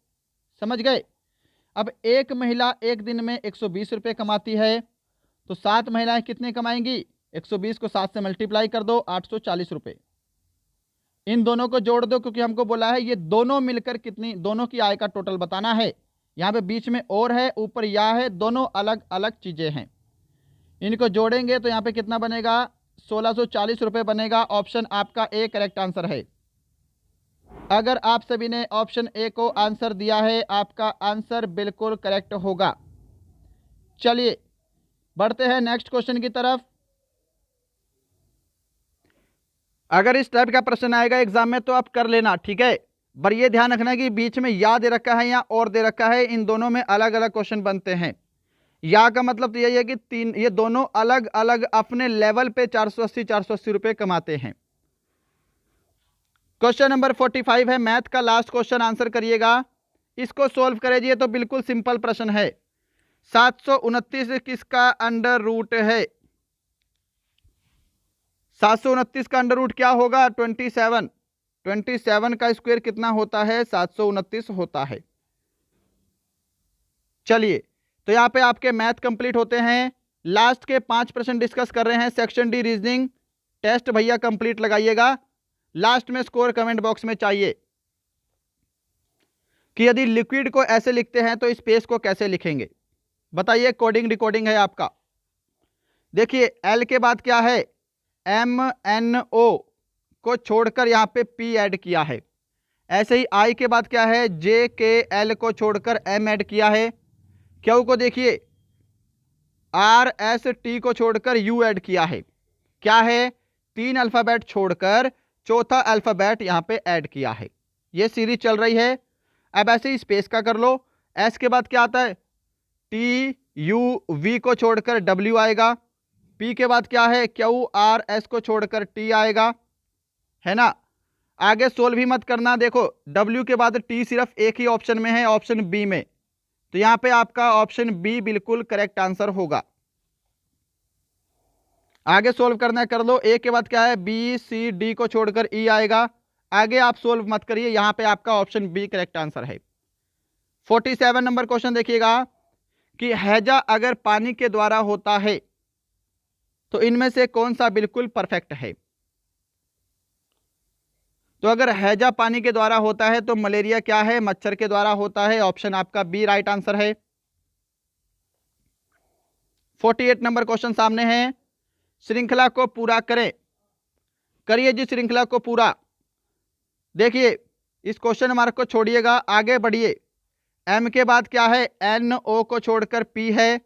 समझ गए? अब एक महिला एक दिन में 120 रुपये कमाती है, तो 7 महिलाएं कितने कमाएंगी? 120 को 7 से मल्टीप्लाई कर दो, 840 रुपये। इन दोनों को जोड़ दो, क्योंकि हमको बोला है ये दोनों मिलकर कितनी, दोनों की आय का टोटल बताना है। यहाँ पे बीच में और है, ऊपर या है, दोनों अलग अलग चीज़ें हैं। इनको जोड़ेंगे तो यहाँ पे कितना बनेगा? 1640 रुपये बनेगा। ऑप्शन आपका ए करेक्ट आंसर है। अगर आप सभी ने ऑप्शन ए को आंसर दिया है, आपका आंसर बिल्कुल करेक्ट होगा। चलिए बढ़ते हैं नेक्स्ट क्वेश्चन की तरफ। अगर इस टाइप का प्रश्न आएगा एग्जाम में तो आप कर लेना, ठीक है। पर ये ध्यान रखना कि बीच में या दे रखा है या और दे रखा है, इन दोनों में अलग अलग क्वेश्चन बनते हैं। या का मतलब तो यही है कि ये दोनों अलग अलग अपने लेवल पे 480 रुपये कमाते हैं। क्वेश्चन नंबर 45 है, मैथ का लास्ट क्वेश्चन, आंसर करिएगा। इसको सोल्व करिए तो बिल्कुल सिंपल प्रश्न है। 729 किसका अंडर रूट है? 729 का अंडर रूट क्या होगा? 27। 27 का स्क्वायर कितना होता है? 729 होता है। चलिए, तो यहाँ पे आपके मैथ कंप्लीट होते हैं। लास्ट के 5% डिस्कस कर रहे हैं, सेक्शन डी रीजनिंग टेस्ट भैया कंप्लीट लगाइएगा। लास्ट में स्कोर कमेंट बॉक्स में चाहिए कि यदि लिक्विड को ऐसे लिखते हैं तो स्पेस को कैसे लिखेंगे, बताइए। कोडिंग रिकॉर्डिंग है आपका। देखिए एल के बाद क्या है? MNO को छोड़कर यहाँ पे P ऐड किया है। ऐसे ही I के बाद क्या है? JKL को छोड़कर M ऐड किया है। Q को देखिए RST को छोड़कर U ऐड किया है। क्या है? 3 अल्फ़ाबेट छोड़कर चौथा अल्फ़ाबेट यहाँ पे ऐड किया है। ये सीरीज चल रही है। अब ऐसे ही स्पेस का कर लो। S के बाद क्या आता है? TUV को छोड़कर W आएगा। P के बाद क्या है? QRS को छोड़कर T आएगा, है ना। आगे सोल्व ही मत करना। देखो W के बाद T सिर्फ एक ही ऑप्शन में है, ऑप्शन बी में, तो यहाँ पे आपका ऑप्शन बी बिल्कुल करेक्ट आंसर होगा। आगे सोल्व करना है, कर लो। A के बाद क्या है? BCD को छोड़कर E आएगा। आगे आप सोल्व मत करिए, यहाँ पे आपका ऑप्शन बी करेक्ट आंसर है। 47 नंबर क्वेश्चन देखिएगा कि हैजा अगर पानी के द्वारा होता है तो इनमें से कौन सा बिल्कुल परफेक्ट है? तो अगर हैजा पानी के द्वारा होता है तो मलेरिया क्या है? मच्छर के द्वारा होता है। ऑप्शन आपका बी राइट आंसर है। 48 नंबर क्वेश्चन सामने है, श्रृंखला को पूरा करें। करिए जी श्रृंखला को पूरा। देखिए इस क्वेश्चन मार्क को छोड़िएगा, आगे बढ़िए। M के बाद क्या है? NO को छोड़कर P है।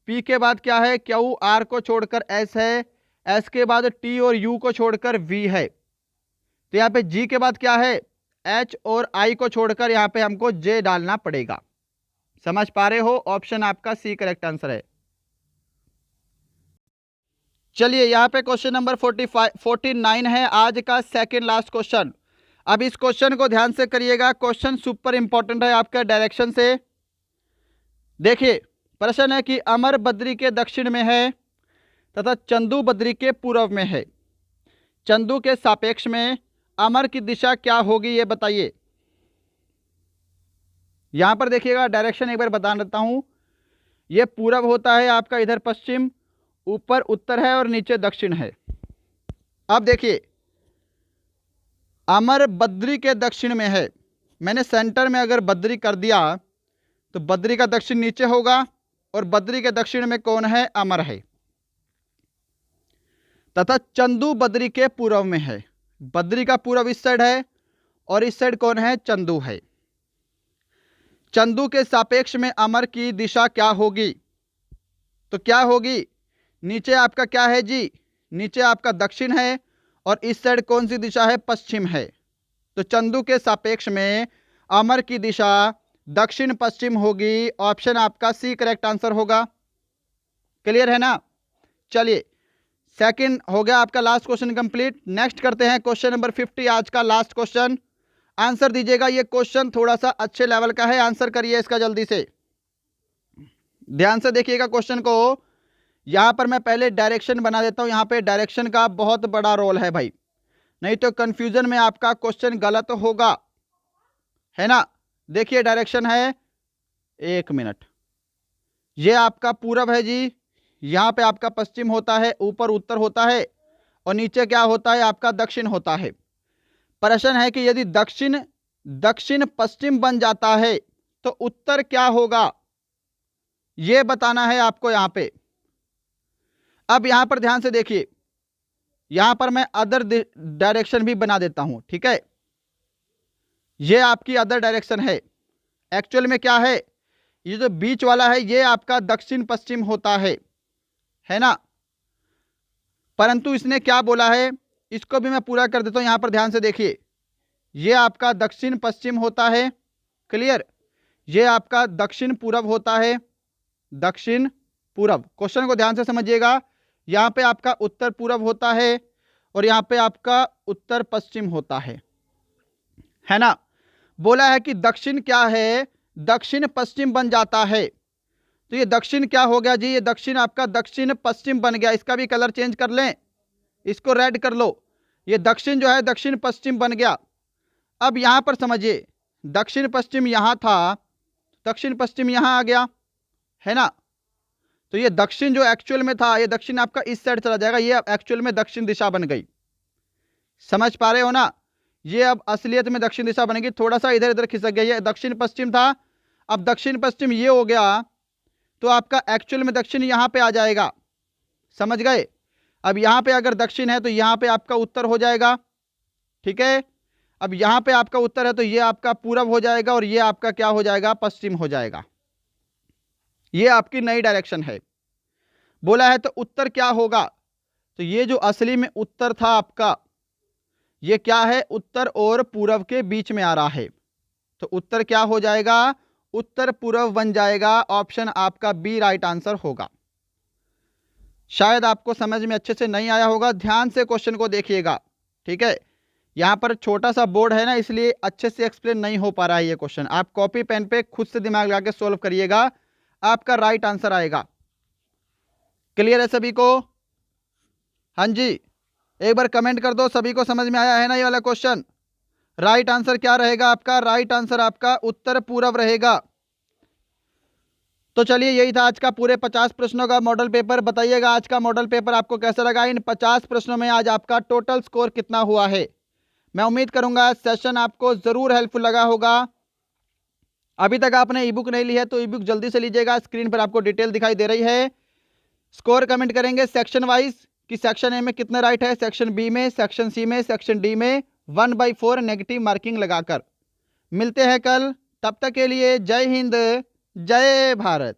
P के बाद क्या है? QR को छोड़कर S है। S के बाद T और U को छोड़कर V है। तो यहाँ पे G के बाद क्या है? H और I को छोड़कर यहाँ पे हमको J डालना पड़ेगा। समझ पा रहे हो? ऑप्शन आपका सी करेक्ट आंसर है। चलिए यहाँ पे क्वेश्चन नंबर 49 है, आज का सेकंड लास्ट क्वेश्चन। अब इस क्वेश्चन को ध्यान से करिएगा, क्वेश्चन सुपर इंपॉर्टेंट है आपका डायरेक्शन से। देखिए प्रश्न है कि अमर बद्री के दक्षिण में है तथा चंदू बद्री के पूर्व में है। चंदू के सापेक्ष में अमर की दिशा क्या होगी, ये बताइए। यहां पर देखिएगा, डायरेक्शन एक बार बता देता हूं। ये पूरब होता है आपका, इधर पश्चिम, ऊपर उत्तर है और नीचे दक्षिण है। अब देखिए, अमर बद्री के दक्षिण में है। मैंने सेंटर में अगर बद्री कर दिया तो बद्री का दक्षिण नीचे होगा और बद्री के दक्षिण में कौन है, अमर है। तथा चंदू बद्री के पूर्व में है। बद्री का पूर्व इस साइड है और इस साइड कौन है, चंदू है। चंदू के सापेक्ष में अमर की दिशा क्या होगी, तो क्या होगी, नीचे आपका क्या है जी, नीचे आपका दक्षिण है और इस साइड कौन सी दिशा है, पश्चिम है। तो चंदू के सापेक्ष में अमर की दिशा दक्षिण पश्चिम होगी। ऑप्शन आपका सी करेक्ट आंसर होगा। क्लियर है ना। चलिए, सेकंड हो गया आपका, लास्ट क्वेश्चन कंप्लीट। नेक्स्ट करते हैं क्वेश्चन नंबर 50, आज का लास्ट क्वेश्चन। आंसर दीजिएगा। ये क्वेश्चन थोड़ा सा अच्छे लेवल का है, आंसर करिए इसका जल्दी से। ध्यान से देखिएगा क्वेश्चन को। यहां पर मैं पहले डायरेक्शन बना देता हूं। यहां पे डायरेक्शन का बहुत बड़ा रोल है भाई, नहीं तो कंफ्यूजन में आपका क्वेश्चन गलत होगा, है ना। देखिए डायरेक्शन है, 1 मिनट, ये आपका पूरब है जी, यहां पे आपका पश्चिम होता है, ऊपर उत्तर होता है और नीचे क्या होता है, आपका दक्षिण होता है। प्रश्न है कि यदि दक्षिण दक्षिण पश्चिम बन जाता है तो उत्तर क्या होगा, यह बताना है आपको यहां पे। अब यहां पर ध्यान से देखिए, यहां पर मैं अदर डायरेक्शन भी बना देता हूं, ठीक है। यह आपकी अदर डायरेक्शन है। एक्चुअल में क्या है, ये जो बीच वाला है ये आपका दक्षिण पश्चिम होता है ना। परंतु इसने क्या बोला है, इसको भी मैं पूरा कर देता हूं। यहां पर ध्यान से देखिए, ये आपका दक्षिण पश्चिम होता है, क्लियर। ये आपका दक्षिण पूरब होता है, दक्षिण पूरब। क्वेश्चन को ध्यान से समझिएगा। यहां पे आपका उत्तर पूरब होता है और यहां पे आपका उत्तर पश्चिम होता है ना। बोला है कि दक्षिण क्या है, दक्षिण पश्चिम बन जाता है। तो ये दक्षिण क्या हो गया जी, ये दक्षिण आपका दक्षिण पश्चिम बन गया। इसका भी कलर चेंज कर लें, इसको रेड कर लो। ये दक्षिण जो है दक्षिण पश्चिम बन गया। अब यहां पर समझिए, दक्षिण पश्चिम यहां था, दक्षिण पश्चिम यहां आ गया, है ना। तो ये दक्षिण जो एक्चुअल में था, ये दक्षिण आपका इस साइड चला जाएगा। ये एक्चुअल में दक्षिण दिशा बन गई। समझ पा रहे हो ना। ये अब असलियत में दक्षिण दिशा बनेगी। थोड़ा सा इधर इधर खिसक गया, ये दक्षिण पश्चिम था, अब दक्षिण पश्चिम ये हो गया, तो आपका एक्चुअल में दक्षिण यहां पे आ जाएगा। समझ गए। अब यहां पे अगर दक्षिण है तो यहां पे आपका उत्तर हो जाएगा, ठीक है। अब यहां पे आपका उत्तर है तो ये आपका पूरब हो जाएगा और ये आपका क्या हो जाएगा, पश्चिम हो जाएगा। ये आपकी नई डायरेक्शन है। बोला है तो उत्तर क्या होगा, तो ये जो असली में उत्तर था आपका, ये क्या है, उत्तर और पूरब के बीच में आ रहा है। तो उत्तर क्या हो जाएगा, उत्तर पूरब बन जाएगा। ऑप्शन आपका बी राइट आंसर होगा। शायद आपको समझ में अच्छे से नहीं आया होगा, ध्यान से क्वेश्चन को देखिएगा, ठीक है। यहां पर छोटा सा बोर्ड है ना, इसलिए अच्छे से एक्सप्लेन नहीं हो पा रहा है ये क्वेश्चन। आप कॉपी पेन पे खुद से दिमाग लगा के सोल्व करिएगा, आपका राइट आंसर आएगा। क्लियर है सभी को। हाँ जी, एक बार कमेंट कर दो, सभी को समझ में आया है ना ये वाला क्वेश्चन। राइट आंसर क्या रहेगा आपका, राइट आंसर आपका उत्तर पूरब रहेगा। तो चलिए, यही था आज का पूरे 50 प्रश्नों का मॉडल पेपर। बताइएगा आज का मॉडल पेपर आपको कैसा लगा। इन 50 प्रश्नों में आज आपका टोटल स्कोर कितना हुआ है। मैं उम्मीद करूंगा सेशन आपको जरूर हेल्पफुल लगा होगा। अभी तक आपने ई बुक नहीं ली है तो ई बुक जल्दी से लीजिएगा, स्क्रीन पर आपको डिटेल दिखाई दे रही है। स्कोर कमेंट करेंगे सेक्शन वाइज कि सेक्शन ए में कितना राइट है, सेक्शन बी में, सेक्शन सी में, सेक्शन डी में 1/4 नेगेटिव मार्किंग लगाकर। मिलते हैं कल, तब तक के लिए जय हिंद, जय भारत।